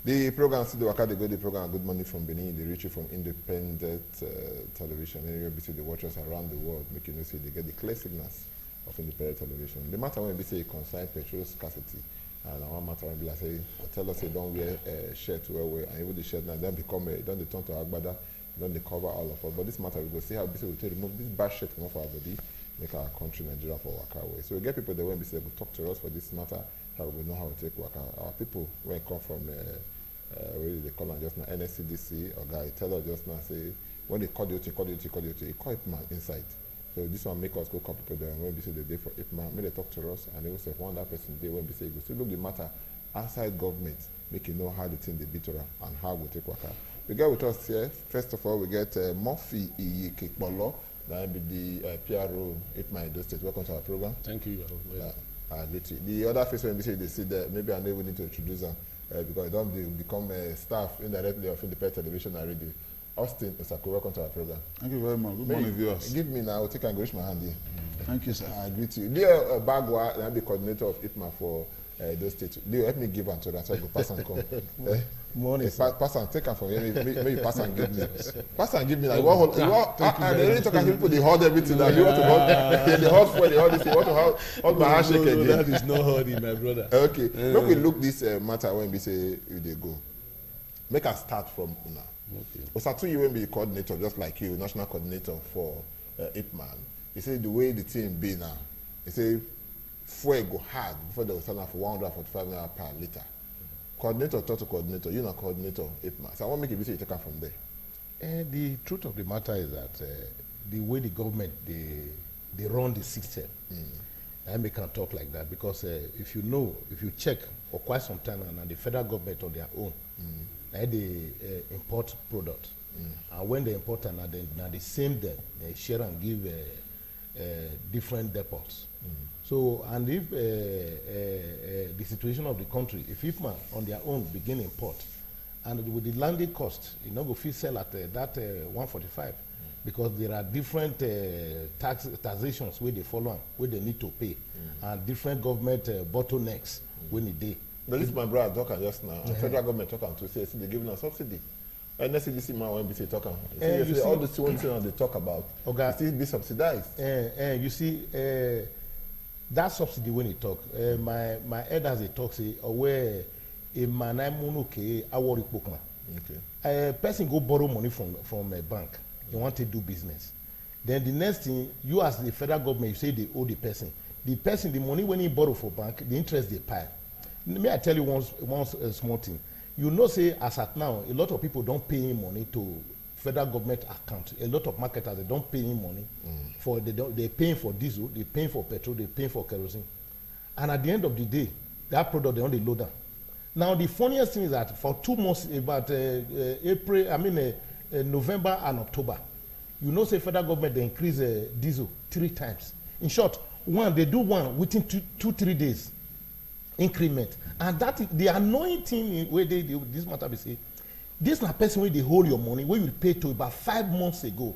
The program, see the Waka, they go the program Good Morning from Benin, they reach you from independent television. And you see the watchers around the world, make you know, see they get the clear signals of independent television. The matter when we say concern petrol scarcity, and one matter when be like say, tell us they don't wear shirt well, and even the shirt now don't become don't they turn to agbada, don't they cover all of us. But this matter we go see how BC will remove this bad shirt from off our body, make our country Nigeria for Waka way. So we get people that when BC will talk to us for this matter, how we know how to take Waka. Our people when come from where they call them just now NSCDC or guy tell us just now say when they call duty, he call man inside. So this one make us go call people there when we say the day for IPMA, may they talk to us and they will say one that person day when we say go. So look the matter outside government, make you know how the thing they beat her and how we take Waka. We get with us here, first of all we get Murphy Iyekekpolo, that will be the PRO IPMA Edo State. Welcome to our program. Thank you. The other face when we say they see that maybe I know we need to introduce them because don't become staff indirectly of independent television and radio. Austin Osako, welcome to our program. Thank you very much. Good morning, viewers. Give me now, take and go reach my hand here. Thank you, sir. I agree to you. Dear Bagwa, I'm the coordinator of IPMA for those states. Dear, help me give one to that so I go pass and come. Morning, pass and take and from here. Maybe you pass and give me. Pass and give me. Like, they really talk and people, they hold everything. Now. You want to hold, they hold for, they hold this, you want to hold my handshake again. That is no holding, my brother. Okay. Make we look this matter when we say you they go. Make us start from now. Okay. Osatu, you will be the coordinator, just like you, national coordinator for IPMAN. You say the way the team be now, you say fuel go hard before they will sell for 145 naira per liter. Coordinator, total coordinator, you're not coordinator IPMAN. So I want to make a visit, you take it from there. The truth of the matter is that the way the government they run the system, I can talk like that because if you check for quite some time and the federal government on their own, they import products, and when they import and they same them, they share and give different depots. So, and if the situation of the country, if IPMA on their own begin import, and with the landing cost, you know, go fee sell at that 145, because there are different taxations where they follow, where they need to pay, and different government bottlenecks when they dey. But this is my brother talking just now. The federal government talking to say they're giving us subsidy. And NSCDC man when they talking. You see all the things they talk about. Okay. It still be subsidized. You see that subsidy when he talk. My elders they talk say where a man I monoke awori pokma. Okay. Person go borrow money from a bank. He want to do business. Then the next thing you as the federal government you say they owe the person. The money when he borrow for bank the interest they pay. May I tell you one small thing? You know, say as at now, a lot of people don't pay him money to federal government account. A lot of marketers they don't pay him money for they're paying for diesel, they're paying for petrol, they're paying for kerosene, and at the end of the day, that product they only load down. Now the funniest thing is that for 2 months, about November and October, you know, say federal government they increase diesel 3 times. In short, they do one within 2-3 days. Increment, and that is the annoying thing where this matter be say this na person where they hold your money where you pay to about 5 months ago,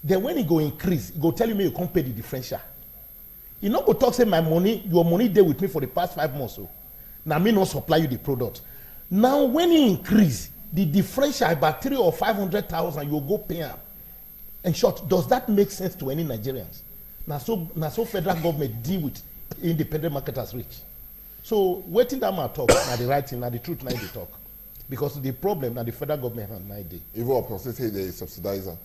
then when it go increase it go tell you may you can't pay the differential. You not go talk say my money, your money there with me for the past 5 months, so now me not supply you the product. Now when it increase the differential about 300,000 or 500,000 you go pay up. In short, does that make sense to any Nigerians? Now so federal government deal with independent marketers rich. So waiting that man talk, now the right thing, now the truth, now they talk. Because the problem, now the federal government hand now they. Even upon say they subsidizer.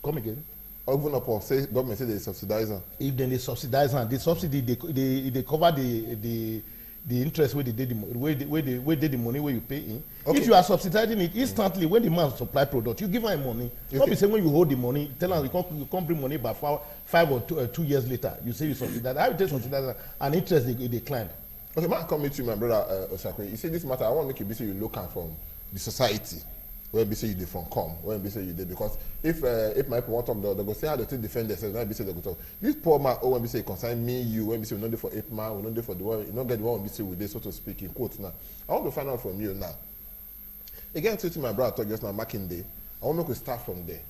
Come again. Even upon say government say they subsidizer. If then they subsidize and the subsidy they cover the interest where they did where they the money where you pay in. Okay. If you are subsidizing it instantly when the man supply product, you give him money. Not be saying when you hold the money, tell him you can't bring money by 5 or 2 years later. You say you subsidize. I will take subsidize and interest they decline. Okay, man, come meet you, my brother Osakwe. You see this matter, I want to make you be say you look at from the society, where be say you dey from come, where be say you dey, because if my people want to talk, they go say how they defend themselves, when be say they go talk. This poor man, when be say concern me, you, when be say we not there for IPMA, we not there for the one, you not get the one when be say we dey, so to speak, in quotes now. I want to find out from you now. Again, to my brother talk just now, marking day, I want to make we start from there.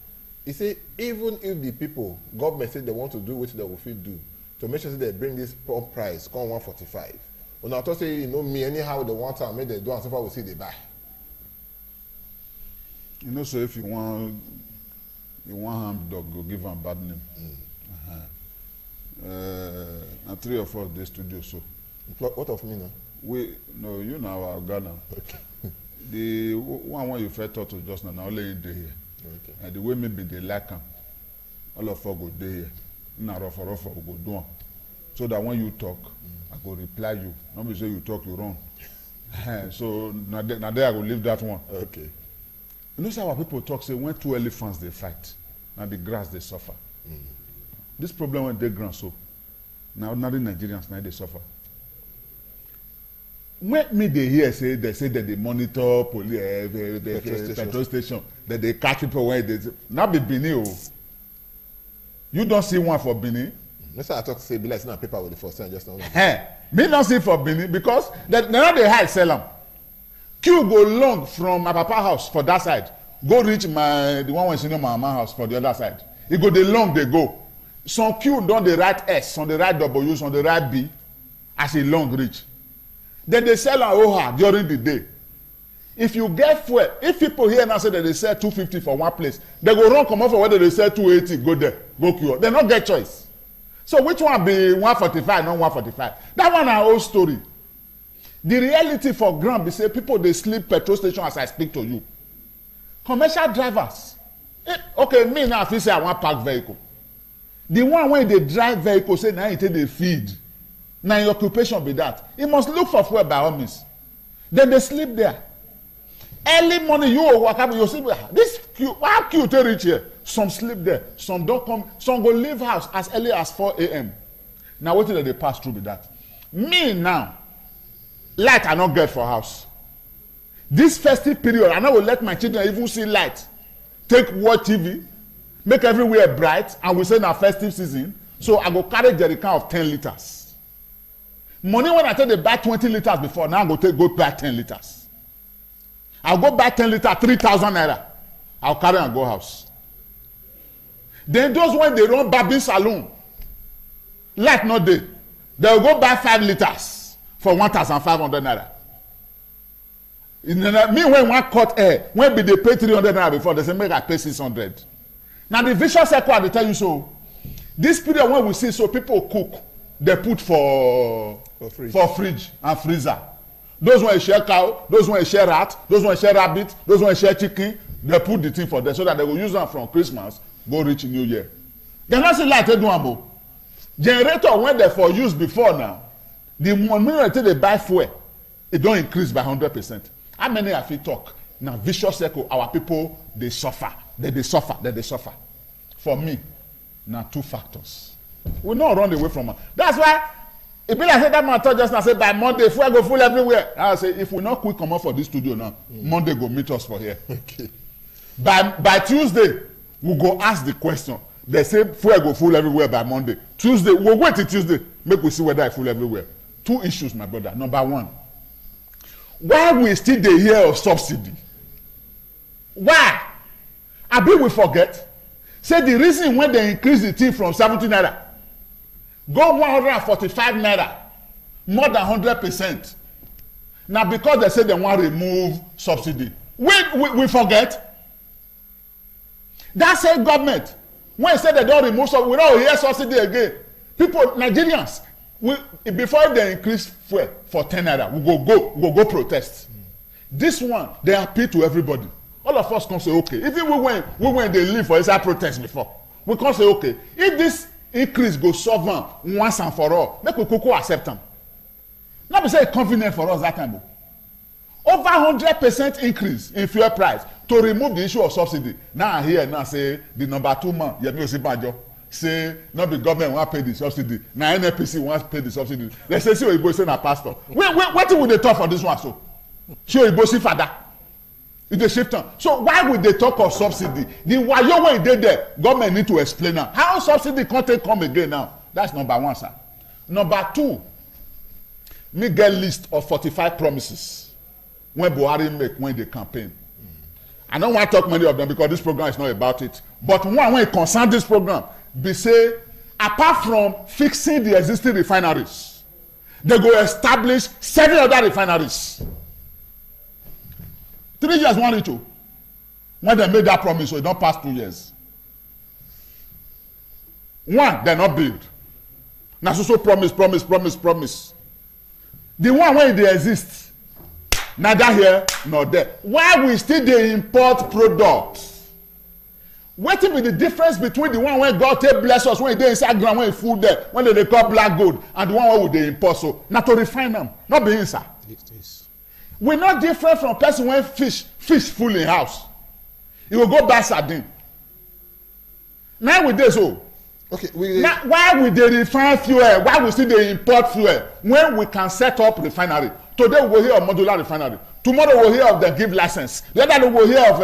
He say, even if the people, government say they want to do what they will do, to make sure that they bring this pump price, come 145. When I talk say, you know, me, anyhow they want to make they do and so far we see they buy. You know, so if you want harm dog, go give him bad name. Now 3 of us the studio so. What of me now? You know our Ghana. Okay. The one you first talk to just now only in day here. Okay. And the way maybe they like him, all of us go day here. Now rough we go do am. So that when you talk, I go reply you. Not be say you talk you wrong. So now there I go leave that one. Okay. You know how our people talk say when 2 elephants they fight, now the grass they suffer. This problem when they ground so now ordinary Nigerians now they suffer. When me they hear say that they monitor police petrol station that they catch people when they now be Benin. You don't see one for Benin. That's why I talk say be like not paper with the first time just now. Me don't see for Benin because they not they hide sell them. Queue go long from my papa house for that side. Go reach the one when senior my mama house for the other side. It go the long they go. Some queue don the right S, on the right W, on the right B, as a long reach. Then they sell an OHA during the day. If you get fuel, if people here now say that they sell 250 for one place, they go run come off for whether they sell 280, go there, go queue. They not get choice. So which one be 145, not 145? That one our old story. The reality for ground be say people they sleep petrol station as I speak to you. Commercial drivers. Okay, me now if say I want park vehicle. The one when they drive vehicle say now they feed. Now your occupation be that. You must look for fuel by all means. Then they sleep there. Early morning you walk up, you see this queue, why queue to reach here? Some sleep there, some don't come, some go leave house as early as 4 a.m. Now what did they pass through with that? Me now, light I not get for house. This festive period, I will let my children even see light. Take watch TV, make everywhere bright, and we say now festive season. So I go carry jerrycan of 10 liters. Money when I tell they buy 20 liters before, now I go buy 10 liters. I'll go buy 10 liters, 3,000 naira. I'll carry and go house. Then those when they run barbing salon, light not day, they'll go buy 5 liters for 1,500 naira. Me when one cut hair, when be they pay 300 naira before, they say make I pay 600. Now the vicious circle they tell you so. This period when we see so people cook, they put for fridge and freezer. Those when share cow, those when share rat, those when share rabbit, those when share chicken, they put the thing for them so that they will use them from Christmas go reach New Year. They not see light do generator when they for use before now, the money they buy fuel, it don't increase by 100%. How many have you talk? Now vicious circle, our people they suffer. They suffer. For me, now 2 factors. We not run away from it. That's why if I say that man talk just now say by Monday fuel go full everywhere. I say if we not quick come out for this studio now, Monday go meet us for here. Okay. By Tuesday, we go ask the question. They say fuel go full everywhere by Monday. Tuesday, we'll wait till Tuesday, make we see whether I full everywhere. 2 issues, my brother. Number 1, why we still dey hear of subsidy? Why? Abi we forget? Say the reason when they increase the thing from 70 naira, go 145 naira, more than 100%. Now because they say they want to remove subsidy. We forget? That same government, when they say they don't remove subsidy, we don't hear subsidy again. People, Nigerians, before they increase fuel for 10 naira, we go protest. This one, they appeal to everybody. All of us can say, okay. Even we when they live for inside protest before, we can say, okay, if this increase go solve once and for all, make we quickly accept them. Not be say convenient for us that time. Over 100% increase in fuel price to remove the issue of subsidy. Now I hear now say the number 2 man, Yemi Osinbajo, say not the government want pay the subsidy. Now NNPC wants pay the subsidy. They say see Oyibo say na pastor. What will they talk for this one so? See Oyibo see father. It's a shift on. So why would they talk of subsidy? The wayo when they there, government need to explain now. How subsidy can't come again now? That's number 1, sir. Number 2, me get list of 45 promises when Buhari make when they campaign. I don't want to talk many of them because this program is not about it. But one when it concerns this program, they say apart from fixing the existing refineries, they go establish 7 other refineries. 3 years, 1 or 2. when they made that promise, so it don't pass 2 years. One, they not build. Now so promise. The one when they exist, neither here nor there. Why we still dey import products? Wetin be the difference between the one when God take bless us, when e dey inside ground, when e full there, when they call black gold, and the one wey we dey import so? Na to refine them, not be inside. We not different from person when fish full in house. You will go buy sardine. Now we dey so. Okay, now why we dey refine fuel? Why we still dey import fuel when we can set up refinery? Today we will hear of modular refinery. Tomorrow we will hear of them give license. The other day we will hear of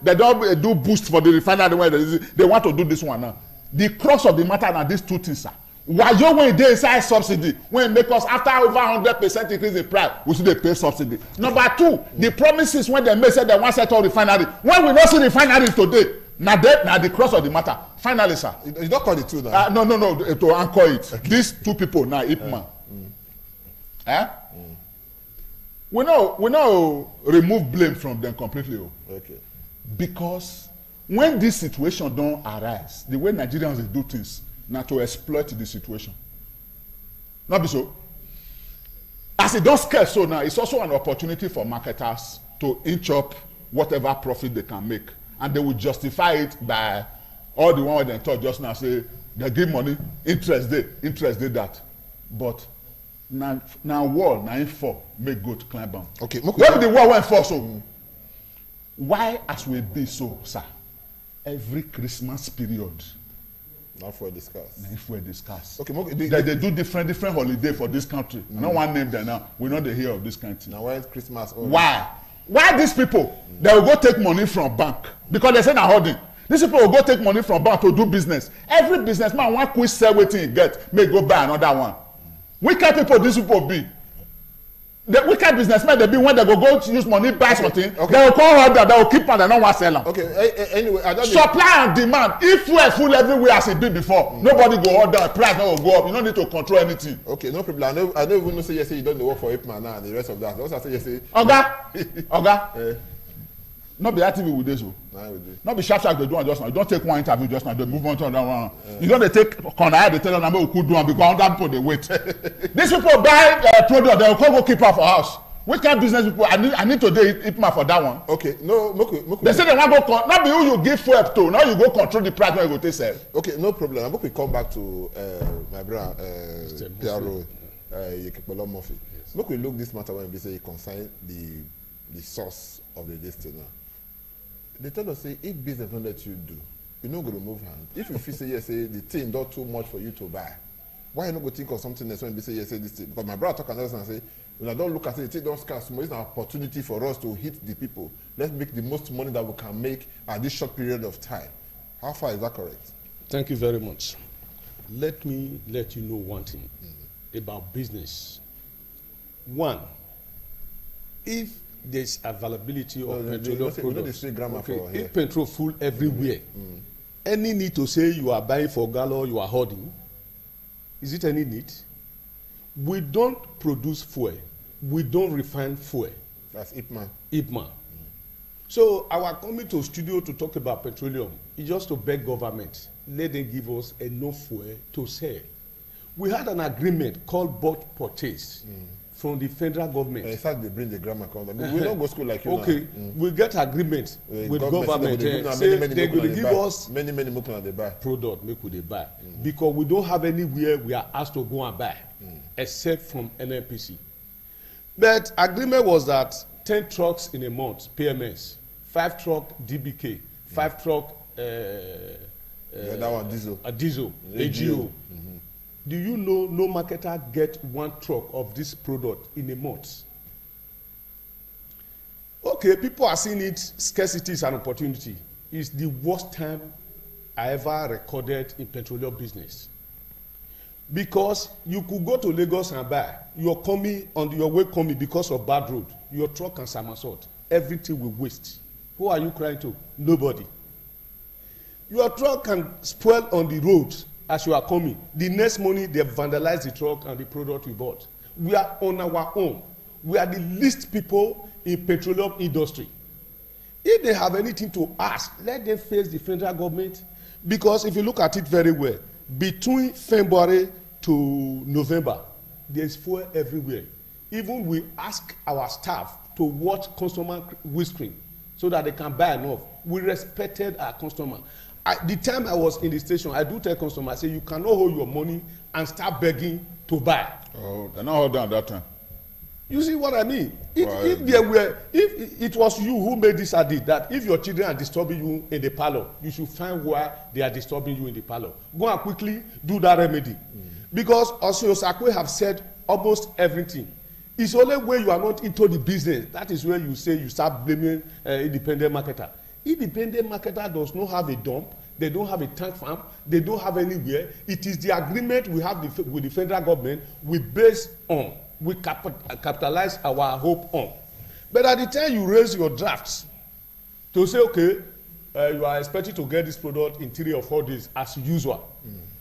they don't do boost for the refinery where they want to do this one now. The crux of the matter are these two things, sir. Why you when they inside subsidy, when make us after over 100% increase in price, we still dey pay subsidy. Number two, the promises when they make say they want set up refinery. When we not see refinery today, now the crux of the matter. Finally, sir. You don't call it two now. No, to anchor it. Okay. These two people now, Ipman. We know remove blame from them completely. Okay. Because when this situation don't arise, the way Nigerians do things, now to exploit the situation. Not be so. As it don't scare so now, it's also an opportunity for marketers to inch up whatever profit they can make. And they will justify it by all the one where they talk just now, say they give money, interest they that. But now war, now info make go to climb down. Okay. Where the war went for so? Why as we be so, sir? Every Christmas period. Now for discuss. Now if we discuss. Okay. They do different holiday for this country. I don't want name them now. We know they hear of this kind of thing. Now why is Christmas? Why these people? They will go take money from bank because they say na holding. These people will go take money from bank to do business. Every businessman want quick sell wetin he get, may go buy another one. Wicked people these people be. The wicked businessmen they be when they go use money buy something. Okay. They will call order, they will keep on, they don't want sell them. Okay. Anyway, supply and demand. If we are full everywhere as it be before, nobody go order, price no go up. You don't need to control anything. Okay, no problem. I don't even know say yes, you don't work for Ipman now and the rest of that. Also say yes. Oga. Not be active with this. Not be sharp they do one just now. You don't take one interview just now. They move on to another one. You don't take corner. They tell them we could do one because other people they wait. These people buy product. They will go keep her for house. Which kind of business people? I need to do Ipman for that one. Okay, no. They say they want to go. Not be who you give fuel to. Now you go control the price when you go to sell. Okay, no problem. I'm going to come back to my brother Piero Yekepolo Murphy. Look, we look this matter when we say you consign the source of the destiny. They tell us say if business don't let you do, you no go remove hand. If you feel say yes, say the thing not too much for you to buy, why you not go think of something else when you say yes, say this thing? Because my brother talk another and say, when I don't look at it, the thing don't scarce. It's an opportunity for us to hit the people. Let's make the most money that we can make at this short period of time. How far is that correct? Thank you very much. Let me let you know one thing about business. One, if there's availability of petroleum products, if petrol full everywhere, any need to say you are buying for gallon, you are hoarding, is it any need? We don't produce fuel. We don't refine fuel. That's Ipman. So our coming to studio to talk about petroleum is just to beg government, let them give us enough fuel to sell. We had an agreement called bulk purchase from the federal government. In fact, they bring the grammar come. We don't go school like you. Okay, we get agreement with government. Say they're going to give us many more they buy product make we they buy because we don't have anywhere we are asked to go and buy except from NNPC. But agreement was that 10 trucks in a month PMS, 5 truck DBK, 5 truck that one diesel, AGO. Do you know no marketer get 1 truck of this product in a month? Okay, people are seeing it, scarcity is an opportunity. It's the worst time I ever recorded in petroleum business. Because you could go to Lagos and buy, you're coming on your way coming because of bad road, your truck and somersault, everything will waste. Who are you crying to? Nobody. Your truck can spoil on the road as you are coming. The next morning, they vandalize the truck and the product we bought. We are on our own. We are the least people in petroleum industry. if they have anything to ask, let them face the federal government. Because if you look at it very well, between February to November, there's fuel everywhere. Even we ask our staff to watch customer windscreen so that they can buy enough. We respected our customer. The time I was in the station, I do tell customers, I say, you cannot hold your money and start begging to buy. Oh, they're not holding at that time. You see what I mean? If it was you who made this edit, that if your children are disturbing you in the parlor, you should find why they are disturbing you in the parlor. Go and quickly do that remedy. Because also Sakwe have said almost everything. It's only when you are not into the business, that is where you say you start blaming independent marketer. Independent marketer does not have a dump, they don't have a tank farm, they don't have anywhere. It is the agreement we have with the federal government we base on. We capitalize our hope on. But at the time you raise your drafts to say, okay, you are expected to get this product in 3 or 4 days as usual.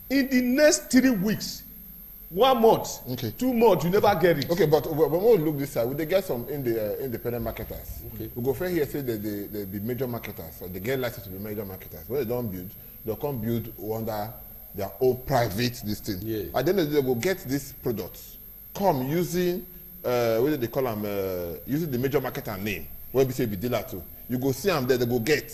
In the next 3 weeks, 1 month, Okay. 2 months, you never get it. Okay, but when we look this side, we they get some independent marketers. Okay. We go fair here say that they be major marketers, or they get license to be major marketers. When they don't build, they'll come build under their own private this thing. Yeah. At the end of the day, they will get these products, come using what do they call them? Using the major marketer name. When we say be dealer too, you go see them there, they go get.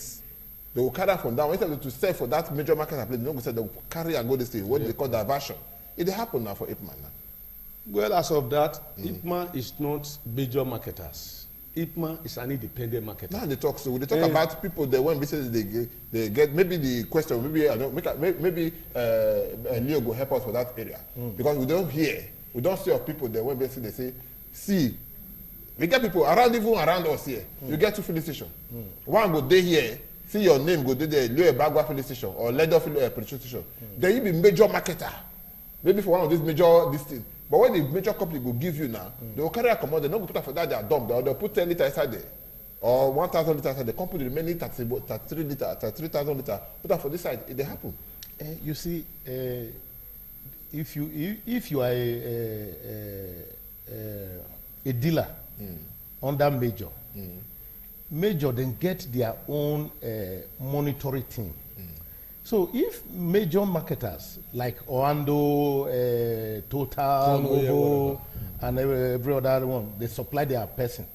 They will carry from down. Instead of to sell for that major marketer place, they don't go sell. They will carry and go this thing. What they call diversion. It happen now for Ipman now. Well, as of that, IPMA is not major marketers. IPMA is an independent marketer. Now they talk, so they talk about people that when business they get, maybe the question, maybe I don't maybe Leo will help us for that area. Because we don't hear, we don't see of people that when basically they say, see, we get people around, even around us here, you get 2 filling stations. One go there here, see your name go there, Leo Bagua filling station or Leather filling station. Then you be major marketer. Maybe for one of these major this thing. But when the major company will give you now, they will carry a commodity, they don't put that for that, they are dumb. They'll put 10 liters inside there. Or 1,000 liters inside. The company remaining 33 liters, 33,000 liters. Put that for this side. It they happen. You see, if you are a dealer under major, major then get their own monitoring team. So if major marketers like Orlando, Total, Novo, and every other one, they supply their person.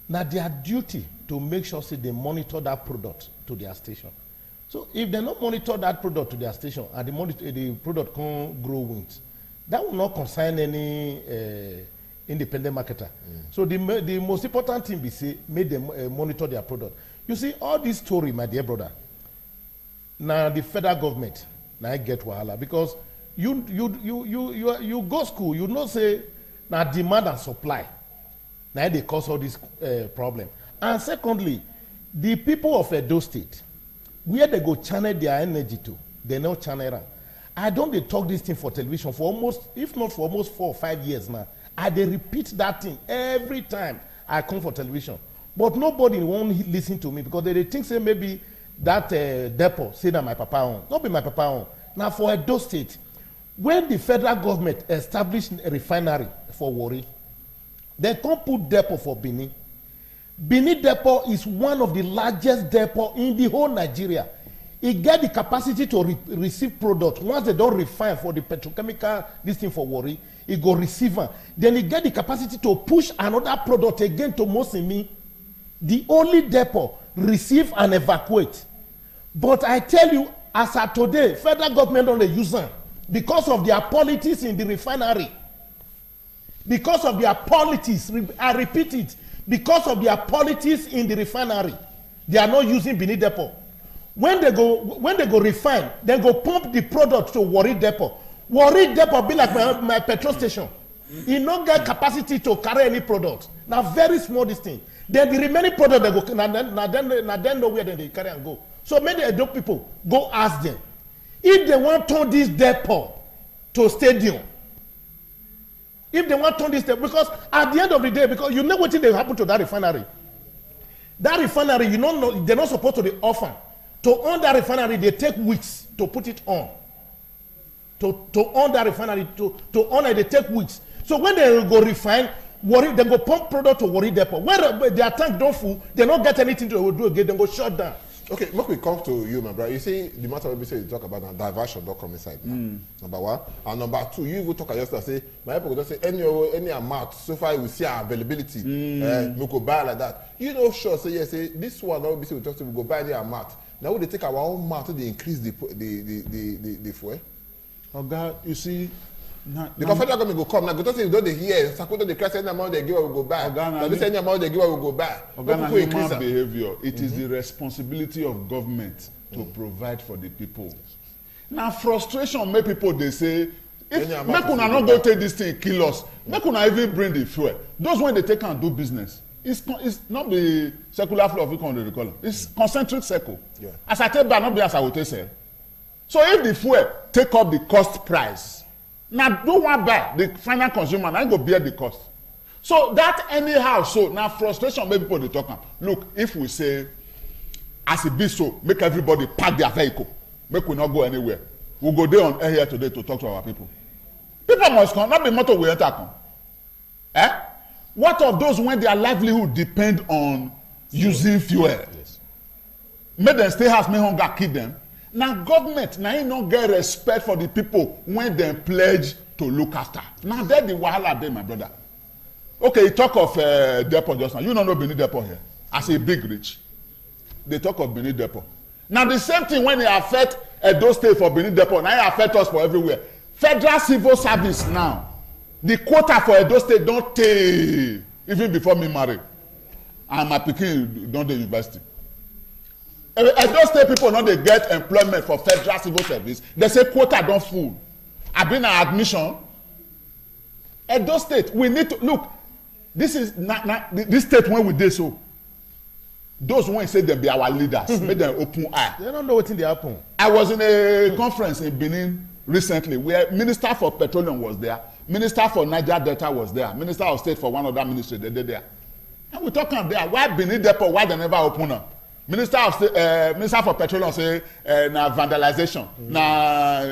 Now their duty to make sure say they monitor that product to their station. So if they not monitor that product to their station and the product can't grow wings, that will not concern any independent marketer. So the most important thing we say, make them monitor their product. You see, all this story, my dear brother, now the federal government now get wahala because you go school, you know say now demand and supply now they cause all this problem. And secondly, the people of Edo State, where they go channel their energy to, they no channel am. I don't dey talk this thing for television for almost, if not for almost 4 or 5 years now. I dey repeat that thing every time I come for television, but nobody won't listen to me because they think say maybe that depot say that my papa own. Not be my papa own. Now for Edo State, when the federal government established a refinery for Warri, they can't put depot for Benin. Benin depot is one of the largest depot in the whole Nigeria. It get the capacity to receive product. Once they don't refine for the petrochemical, this thing for Warri, it go receive them. Then it get the capacity to push another product again to Mosimi. The only depot receive and evacuate. But I tell you, as of today, federal government don't use them because of their politics in the refinery. Because of their politics, I repeat it, because of their politics in the refinery, they are not using Benin depot. When they go refine, they go pump the product to Warri depot. Warri depot be like my petrol station. It no get capacity to carry any product. Now very small this thing. Then the remaining product they go now then know where they carry and go. So many Edo people go ask them if they want to turn this depot to stadium. If they want to turn this depot, because at the end of the day, because you know what thing they happen to that refinery. That refinery, you don't know, they're not supposed to be orphan. To own that refinery, they take weeks to put it on. To own that refinery, to own it, they take weeks. So when they go refine, worry, they go pump product to worry depot. Where their tank don't full, they don't get anything to do again, they go shut down. Okay, make we come to you, my brother. You see, the matter we say you talk about now, diversion don't come inside. Number one. And number two, you will talk yesterday, say, my people don't say any amount, so far we see our availability. We go buy like that. You know, sure, say, yes, say, this one, we say we talk to, we go buy any amount. Now we take our own amount, they increase the fuel. Oh God, you see, because federal government go come now, go to say don't they hear, Sakoto they cry any amount they give, we go buy. Now they say any amount they give, we go buy. Human behavior. It is the responsibility of government to provide for the people. Now frustration make people they say, if make una not go take this thing kill us, make una even bring the fuel. Those when they take and do business, it's not the circular flow of economy they call it. It's concentric circle. Yeah. As I tell you, not be as I would say. So if the fuel take up the cost price, now do one buy the final consumer, now go bear the cost. So that anyhow, so now frustration make people they talk am. Look, if we say as it be so, make everybody park their vehicle, make we not go anywhere. We'll go there on air here today to talk to our people. People must come, not be motor we enter come. Eh? What of those when their livelihood depend on using fuel? Yes. Make them stay house, make hunger kill them. Now government, now you not get respect for the people when they pledge to look after. Now that the wahala dey, my brother. Okay, you talk of depot just now. You don't know Benin depot here. As a big rich. They talk of Benin depot. Now the same thing when they affect Edo State for Benin depot, now it affect us for everywhere. Federal civil service now. The quota for Edo State don't take even before me marry. And my pikin don dey university. Edo State people no dey get employment for federal civil service. They say quota don full. I been an admission. Edo State, we need to look. This is not this state when we dey so. Those when say them be our leaders, make them open eye. They don't know what in the happen. I was in a conference in Benin recently where Minister for Petroleum was there, Minister for Niger Delta was there, Minister of State for one other ministry, they did there. And we talking there, why Benin Depot, why they never open up? Minister of State, Minister for Petroleum say na vandalization, na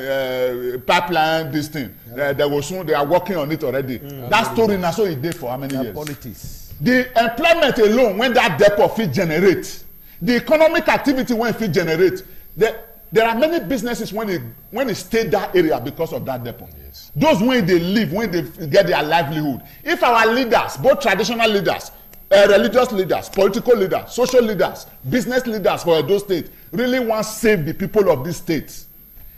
pipeline this thing. They will soon, they are working on it already. That story na so it dey for how many years? Politics. The employment alone when that depot fit generate, the economic activity when it fit generate, there are many businesses when it stay that area because of that depot. Yes. Those when they live, when they get their livelihood. If our leaders, both traditional leaders, religious leaders, political leaders, social leaders, business leaders for Edo State really want to save the people of these states,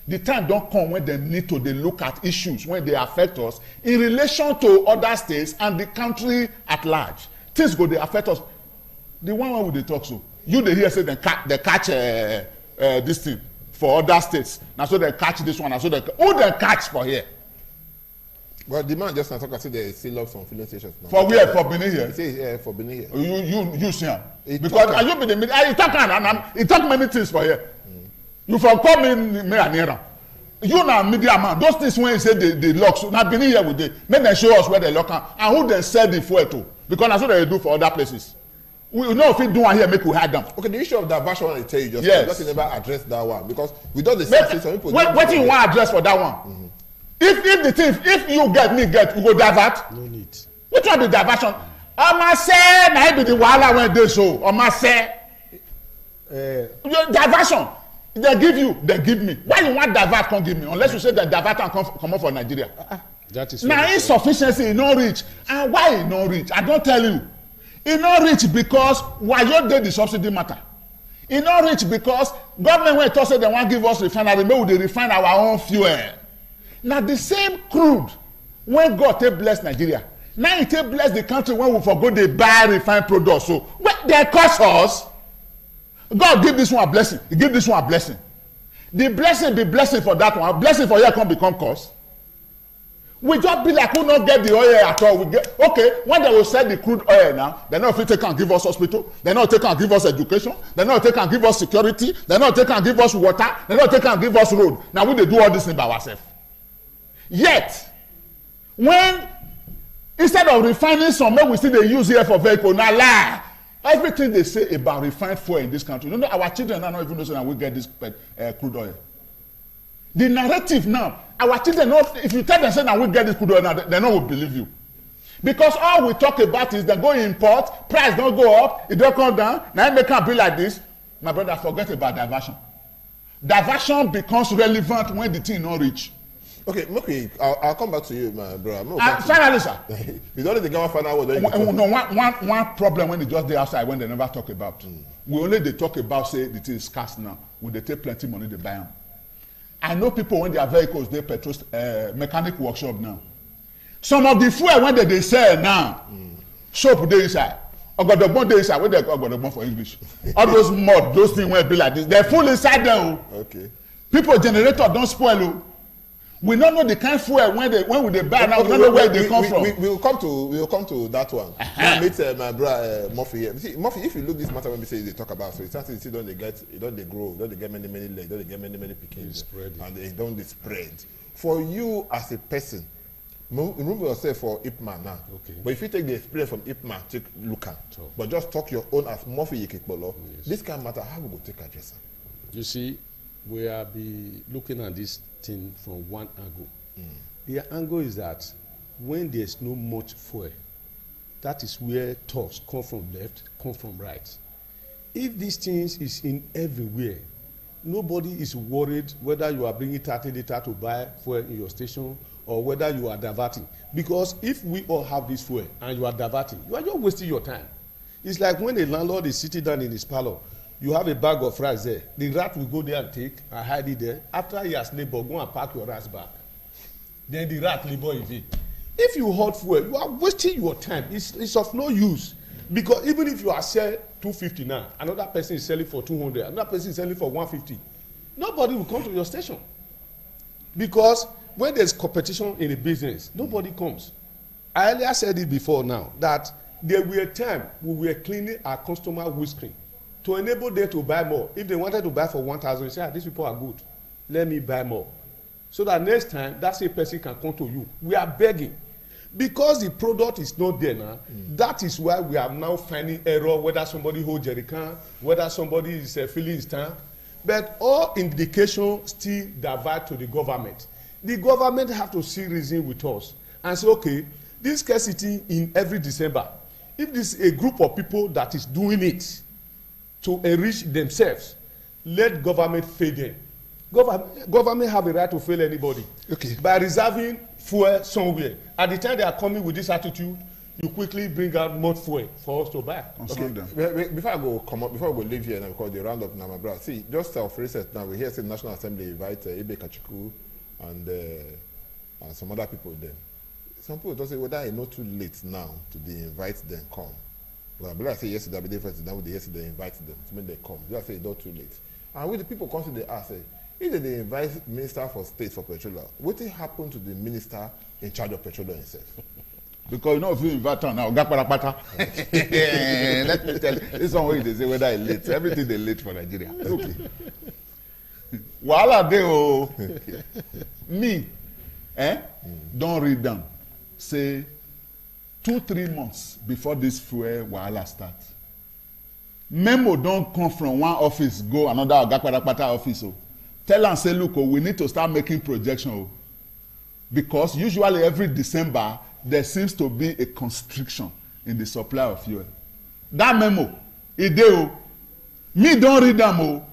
the time don't come when they need to they look at issues when they affect us in relation to other states and the country at large. Things go they affect us. The one would they talk so? You they hear say they catch this thing for other states. Now so they catch this one. Now so they who they catch for here? Well, the man just now talk. I say they still love some filling stations now. For where? For Benin here. He say for Benin here. You see him because talk you be the media. He talk many things for here. You for come in me and here. You na media man. Those things when you say they lock. So now Benin here with they make them show us where they lock and who they sell the fuel to. Because that's what they do for other places. We know if we do one here, make we hide them. Okay, the issue of diversion I tell you just yes. Just never address that one because we don't decide some people. What you want to address for that one? If the thing, if you get me get, you go divert. No need. Which one be diversion? Oma say na be the wahala when they so. Oma say diversion. They give you, they give me. Why you want divert can't give me? Unless you say that divert and come up for Nigeria. That is now insufficiency e no reach. And why e no reach? I don't tell you. E no reach because why you dey the subsidy matter. E no reach because government when talk say they wan give us refinery, make we dey refine our own fuel. Na the same crude when God take bless Nigeria. Now he take bless the country when we forgo dey buy refined products. So when they cost us, God give this one a blessing. He give this one a blessing. The blessing be blessing for that one. Blessing for here can become cost. We just be like who not get the oil at all. We get okay when they will sell the crude oil now. They not take and give us hospital. They not take and give us education. They not take and give us security. They not take and give us water. They not take and give us road. Now we dey do all this thing by ourselves. Yet when instead of refining some, make we still dey use here for vehicle. Now lie. Everything they say about refined fuel in this country, you know, our children are not even know that we get this crude oil. The narrative now, our children, not, if you tell them say that we get this crude oil now, they no will believe you. Because all we talk about is dem go import, price don go up, e don come down, na im make am be like this. My brother, forget about diversion. Diversion becomes relevant when the thing no reach. Okay, I'll come back to you, my brother. Finally, sir. You don't need to get one final word. One problem when they just dey outside when they never talk about. We only dey talk about say the thing is scarce now. When they take plenty money, they buy them. I know people when their vehicles dey petrol mechanic workshop now. Some of the fuel when they sell now, soap dey inside. Ogodogbon dey inside. What they call ogodogbon for English? All those mud, those things wey be like this, they're full inside there. Okay. People generator don spoil. We don't know the kind of fuel when we dey buy now. We don't know where they come from. We will come to that one. I meet my brother Murphy here. See, Murphy, if you look this matter when we say they talk about, so it's something you see, don't they grow, don't they get many legs, don't they get many pickings, and they don't spread. For you as a person, remove yourself for Ipman now. Okay. But if you take the experience from Ipman, take Luka, but just talk your own as Murphy Yekikbolo, this kind of matter, how we go take address? You see, we are be looking at this thing from one angle. The angle is that when there's no much fuel, that is where thoughts come from left, come from right. If these things is in everywhere, nobody is worried whether you are bringing 30 liters to buy fuel in your station or whether you are diverting. Because if we all have this fuel and you are diverting, you are just wasting your time. It's like when a landlord is sitting down in his parlor, you have a bag of rice there. The rat will go there and take and hide it there. After he has labored, go and pack your rice back. Then the rat labor again. If you hoard fuel, you are wasting your time. It's of no use. Because even if you are selling 250 now, another person is selling for 200, another person is selling for 150. Nobody will come to your station. Because when there's competition in a business, nobody comes. I earlier said it before now, that there were a time we were cleaning our customer windscreen to enable them to buy more. If they wanted to buy for 1,000, you say, these people are good. Let me buy more. So that next time, that same person can come to you. We are begging. Because the product is not there now, that is why we are now finding error, whether somebody holds jerry can, whether somebody is filling his tank. But all indications still divert to the government. The government have to see reason with us and say, okay, this scarcity in every December, if this is a group of people that is doing it to enrich themselves, let government fail them. Government have a right to fail anybody. Okay. By reserving fuel somewhere. At the time they are coming with this attitude, you quickly bring out more fuel for us to buy. Okay. Before I go come up, before we leave here now, because they round up now, my brother. See, just for instance, now we hear say National Assembly invite Ibe Kachiku and some other people there. Some people don't say whether it's not too late now to invite them come. But I say yesterday, be different now. Yesterday they invite them to make them come. Just say it's not too late. And when the people come to the ask, say, if they invite Minister for State for Petroleum, what will happen to the minister in charge of petroleum himself? Because you know if you invite her now, let me tell you, this one way they say whether it's late. Everything they late for Nigeria. Okay. Wahala dey o. Me, don't read down. Say 2-3 months before this fuel wahala start. Memo don't come from one office go another Ogakpadapata office o. Tell am say look we need to start making projection o. Because usually every December there seems to be a constriction in the supply of fuel. That memo, e dey o. Me don read am o.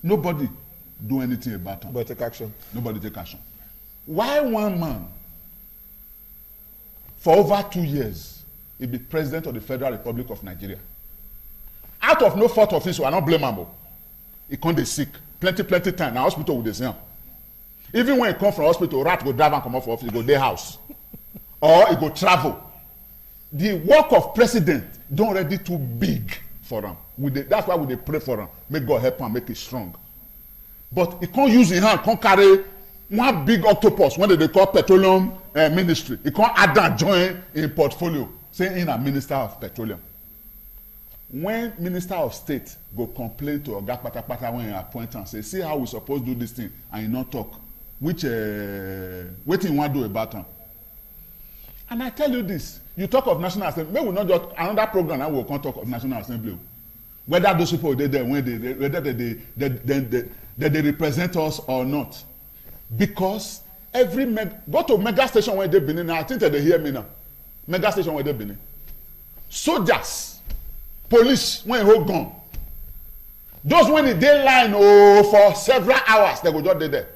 Nobody do anything about it. But take action. Nobody take action. Why one man for over 2 years he be president of the Federal Republic of Nigeria? Out of no fault of his, I don't blame him. He come dey sick plenty time. Na hospital we dey see am. Even when he come from hospital, rat go drive and come off for office, he go dey house or he go travel. The work of president don already too big for am. That's why we dey pray for am. Make God help am, make it strong. But he can't use his hand, can't carry one big octopus when they call petroleum ministry. He can't add that join in portfolio, say in a minister of petroleum. When minister of state go complain to Oga Patapata when he appoint am, say see how we suppose do this thing and he not talk, which wetin you wan do about am? And I tell you this, you talk of National Assembly, maybe we not just another program now we will come talk of National Assembly. Whether those people dey there when they represent us or not. Because every go to mega station when they Benin now, I think that they hear me now. mega station wey dey Benin. Soldiers, police when e hold gun. Those when e dey line for several hours, they go just dey there.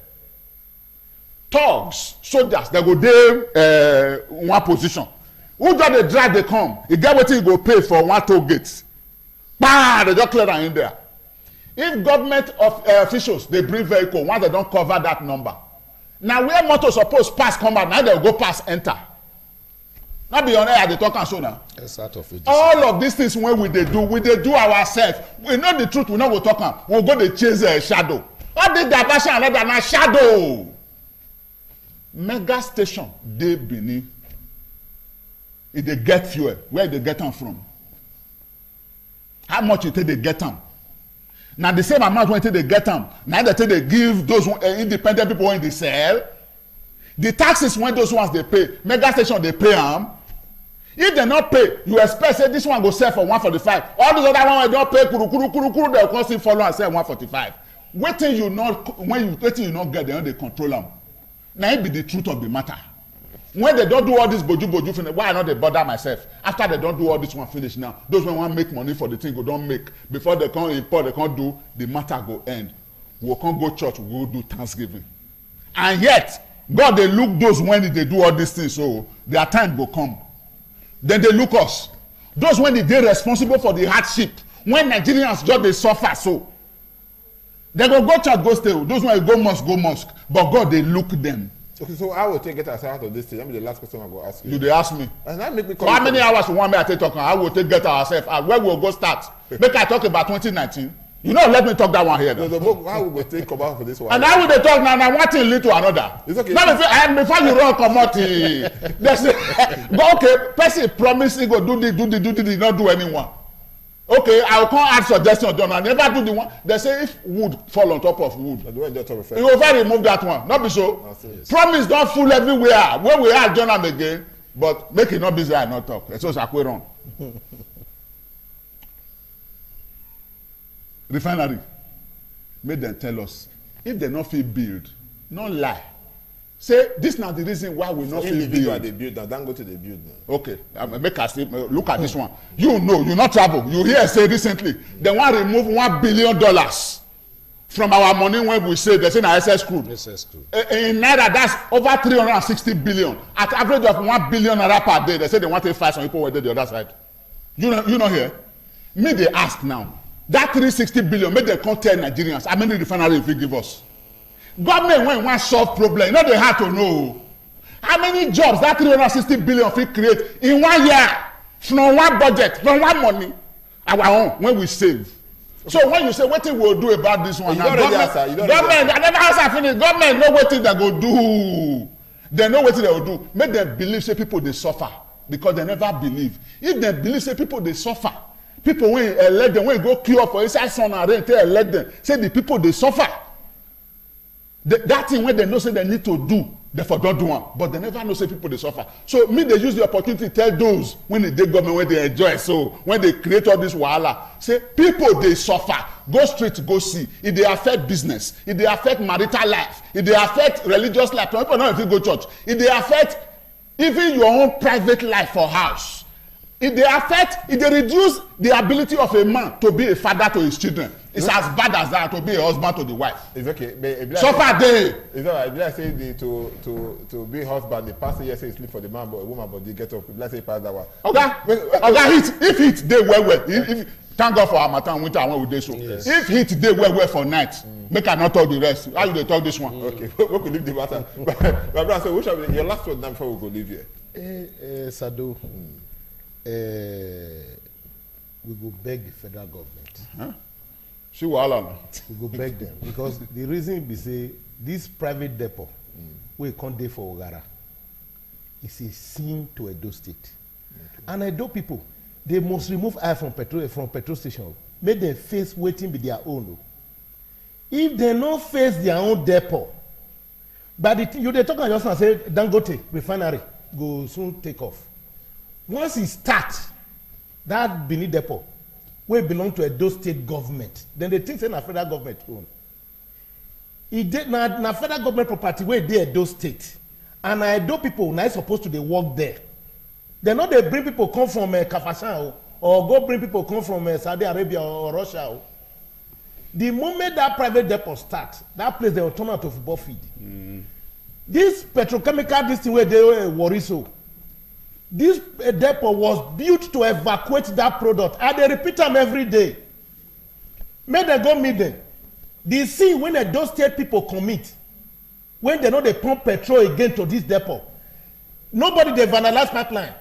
Thugs, soldiers, they go dey one position. Who just dey drive dey come? E get wetin you go pay for one toll gate. Bam! They just clear am in there. If government officials dey bring vehicle, once they don cover that number, na where motor suppose pass come out, na they go pass enter. No be on air dey talk am so na. All of these things wey we dey do ourselves. We know the truth, we no go talk am. We go dey chase shadow. All this diversion and other na shadow. Mega station dey Benin. E dey get fuel. Where dey get am from? How much you take dey get am? Na the same amount wey take dey get am, na dey take dey give those independent people wey dey sell. The taxes wey those ones dey pay, mega station dey pay am. If they not pay, you expect say this one go sell for 145. All those other one wey don pay kuru, they go still follow and sell 145. Wetin you not wetin you not get, they no dey control am. Na it be the truth of the matter. When they don't do all this boju finish, why I not dey bother myself? After they don't do all this one finish now, those when want make money for the thing go don't make. Before they come import, they can't do, the matter go end. We can't go church, we go do Thanksgiving. And yet, God they look those when they do all these things, so their time go come. Then they look us. Those when they responsible for the hardship, when Nigerians just they suffer so. They go church, go stay. Those when go mosque, but God they look them. Okay, so I will take it as out of this thing. That be the last question I go ask you. You they ask me. And that make me For how many hours you want me to take talk? I will take get ourselves. Where we will go start? Make I talk about 2019. You know, let me talk that one here. No, the book, how we go take about for this one? And how will they talk now? One thing lead to another. It's okay. Now before you run commodity, but okay, person promise he go do this, not do anyone. Okay, I will come add suggestion done. I never do the one. They say if wood fall on top of wood, you will very remove that one. Not be so. Yes. Promise don't fool everywhere. When we are journal again, but make it not busy and not talk. It's also wrong. Refinery, make them tell us if they not feel build, not lie. Say this now the reason why we not feel build. They build now, don't go to the build now. Okay, make us look at this one. You know, you not travel. You hear say recently they want to remove $1 billion from our money when we say they say na SS crude. SS crude. In naira, that's over 360 billion. At average of 1 billion naira per day, they say they want to fight some people were the other side. You know here. Me they ask now. That 360 billion, make them come tell Nigerians how many refineries if you give us. Government when one solve problem, you know they have to know how many jobs that 360 billion fit create in 1 year from one budget, from one money, our own when we save. So when you say what we will do about this one, now, government, I never answer finish. Government know what they go do. They know what they will do. Make them believe say people they suffer because they never believe. If they believe say people they suffer, people when elect them, when you go queue up for inside sun and rain, they elect them. Say the people they suffer. That thing when they know say they need to do, they for don't do one. But they never know say people they suffer. So me they use the opportunity to tell those when they government when they enjoy. So when they create all this wahala, say people they suffer. Go straight go see. If they affect business, if they affect marital life, if they affect religious life, people know if you go church, if they affect even your own private life or house. If they reduce the ability of a man to be a father to his children, it's as bad as that to be a husband to the wife. It's okay. Suffer day. It's all right. Let's say to be husband, the pastor here say sleep for the man, but a woman, but they get up. Let's say pass that one. Okay, if heat day well, if thank God for Harmattan winter when we dey so. Yes. If heat day well for night, make I not talk the rest. How you dey talk this one? Okay, we could leave the matter. But brother, so which of your last word now before we go leave here? Sado. We go beg the federal government. Huh? She wahala. We go beg them because the reason be say this private depot we can't dey for Ogara is a sin to Edo State. Okay. And Edo people they must remove eye from petrol station. Make them face waiting be their own. If they no face their own depot, but you they talk on yourself say Dangote refinery go soon take off. Once it start that Benin depot wey belong to Edo State government, then they think say na federal government own. E dey na federal government property wey dey Edo State, and na Edo people na supposed to dey work there. They know they bring people come from Kafashan or go bring people come from Saudi Arabia or Russia. The moment that private depot starts, that place they will turn out to football field. This petrochemical, this thing where they worry so. This depot was built to evacuate that product, and they repeat them every day. Make them go meet them. The scene when those state people commit, when they know they pump petrol again to this depot, nobody they vandalize pipeline.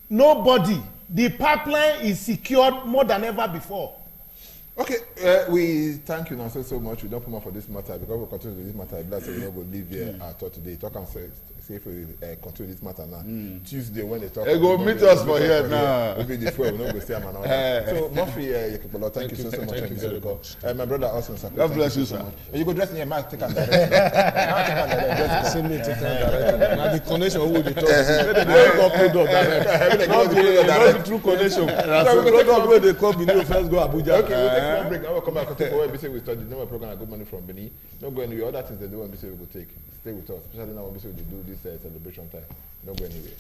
Nobody. The pipeline is secured more than ever before. Okay, we thank you now so much. We don't come up for this matter because we'll continue with this matter. Bless you, we will leave here at all today. Talk and say if we continue this matter now. Tuesday when they talk. They go meet us for here now. We'll be the fuel. We'll not go stay and all that. So Murphy, thank you so much. My brother Austin Sako. God bless you, sir. You go dress in your mask, take and direct. Now the connection who they talk. They go product direct. Not the true connection. So product where they come, you first go Abuja. Okay, we'll take one break. I will come back and talk about we start the number program Good Money from Benin. Don't go anywhere. Other things they do when we say we go take. Stay with us, especially now when we say we do this celebration time. Don't go anywhere.